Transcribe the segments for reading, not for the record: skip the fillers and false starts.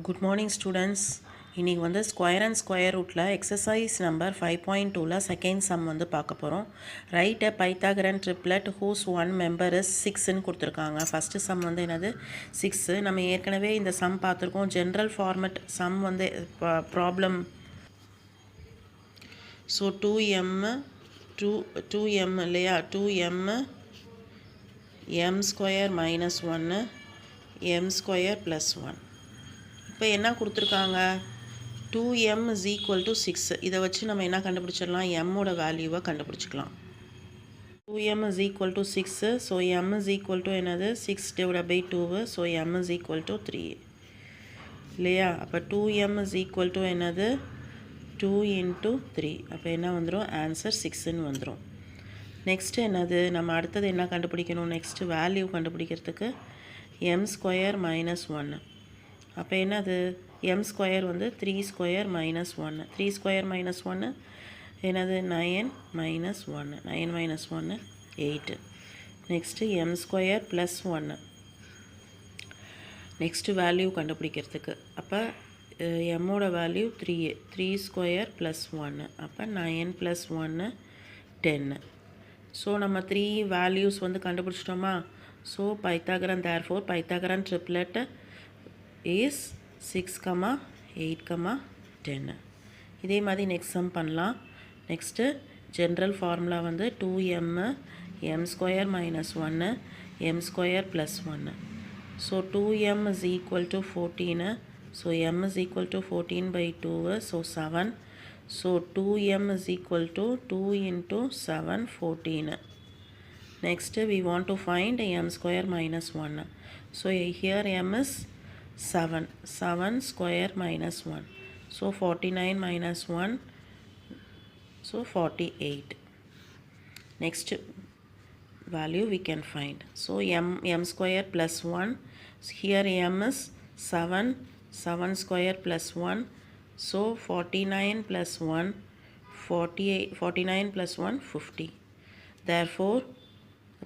Good morning students. இன்னைக்கு வந்து square and square ரூட்டில் எக்ஸசைஸ் நம்பர் 5.2ல செகண்ட் சம் வந்து பார்க்க போகிறோம். Right Pythagorean triplet whose one member is 6ன்னு கொடுத்துருக்காங்க. ஃபஸ்ட்டு சம் வந்து என்னது 6. நம்ம ஏற்கனவே இந்த சம் பார்த்துருக்கோம். ஜென்ரல் ஃபார்மெட் சம் வந்து ப்ராப்ளம். ஸோ 2m இல்லையா, 2m m square minus 1 m square plus 1. இப்போ என்ன கொடுத்துருக்காங்க, 2m is equal to 6. இதை வச்சு நம்ம என்ன கண்டுபிடிச்சிடலாம், mோட வேல்யூவை கண்டுபிடிச்சிக்கலாம். 2m is equal to 6. So m is equal to என்னது 6 divided by 2. So m is equal to 3 இல்லையா. அப்போ 2m is equal to என்னது 2 into 3. அப்போ என்ன வந்துடும், ஆன்சர் 6ன்னு வந்துடும். நெக்ஸ்ட்டு என்னது, நம்ம அடுத்தது என்ன கண்டுபிடிக்கணும், நெக்ஸ்ட்டு வேல்யூ கண்டுபிடிக்கிறதுக்கு m ஸ்கொயர் மைனஸ் 1. அப்போ என்னது, m ஸ்கொயர் வந்து 3 ஸ்கொயர் மைனஸ் 1. 3 ஸ்கொயர் மைனஸ் 1 என்னது 9 minus 1. 9 minus 1 8. Next m square plus 1. Next value கண்டுபிடிக்கிறதுக்கு அப்போ mோட வேல்யூ 3 ஸ்கொயர் ப்ளஸ் 1. அப்போ 9 ப்ளஸ் 1 10. ஸோ நம்ம 3 வேல்யூஸ் வந்து கண்டுபிடிச்சிட்டோமா. So Pythagorean therefore Pythagorean triplet is 6, 8, 10. இதே மாதிரி நெக்ஸ்ட் சம் பண்ணலாம். நெக்ஸ்ட்டு ஜென்ரல் ஃபார்முலா வந்து 2m m square minus 1 m square plus 1. So 2m is equal to 14. So m is equal to 14 by 2. So 7. So 2m is equal to 2 into 7 14. Next we want to find m square minus 1. So here m is 7 square minus 1. So 49 minus 1. So 48. Next value we can find. So m square plus 1. Here m is 7 square plus 1. So 49 plus 1 48. 49 plus 1 50. Therefore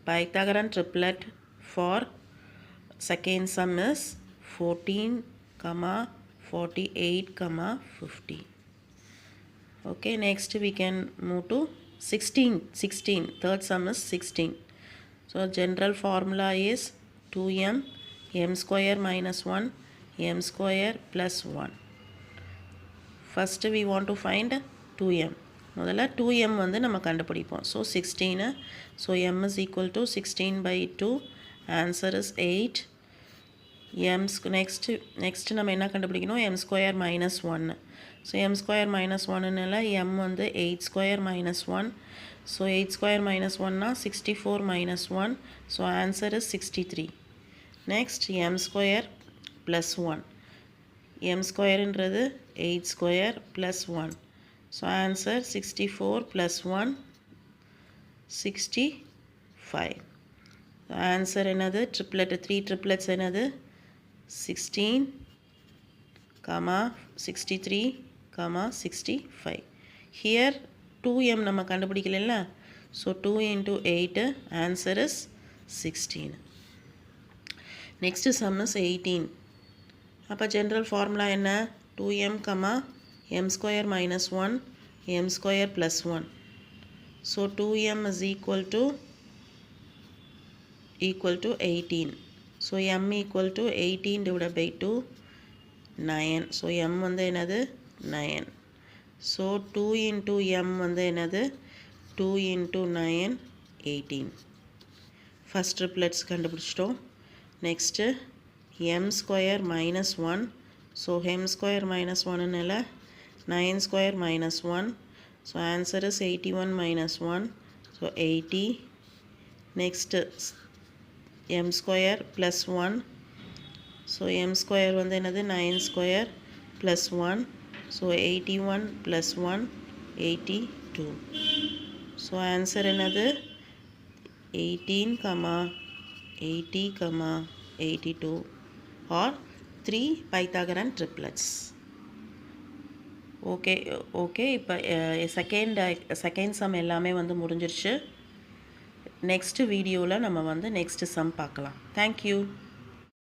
Pythagorean triplet for second sum is 14, 48, 50. Okay, next we can move to 16. Third sum is 16. So general formula is 2m m square minus 1 m square plus 1. First we want to find 2m. முதல்ல 2m வந்து நம்ம கண்டுபிடிப்போம். So 16. So m is equal to 16 by 2. Answer is 8. Next நம்ம என்ன கண்டுபிடிக்கணும், m square minus 1. So m square minus 1னால m வந்து 8 square minus 1. So 8 square minus 1னா 64 minus 1. So answer is 63. Next m square plus 1. m ஸ்கொயருன்றது 8 square plus 1. So answer 64 ப்ளஸ் 1 65. Answer என்னது, triplet 3 triplets என்னது 16, 63, 65. Here 2m நம்ம கண்டுபிடிக்கல. So 2 into 8, answer is 16. Next sum is 18. அப்போ general formula என்ன, 2m, m square minus 1 m square plus 1. So 2m is equal to 18. So m equal to 18 divided by 2 9. So m வந்து என்னது 9. So 2 into m வந்து என்னது 2 into 9 18. First triplets கண்டுபிடிச்சிட்டோம். Next m square minus 1. So m square minus 1னால 9 square minus 1. So answer is 81 minus 1. So 80. Next m square plus 1. So m square வந்து என்னது 9 square plus 1. So 81 plus 1 82. So answer என்னது 18, 80, 82 or 3 Pythagorean triplets. Okay இப்போ second sum எல்லாமே வந்து முடிஞ்சிருச்சு. Next வீடியோவில் நம்ம வந்து நெக்ஸ்ட் சம் பார்க்கலாம். தேங்க்யூ.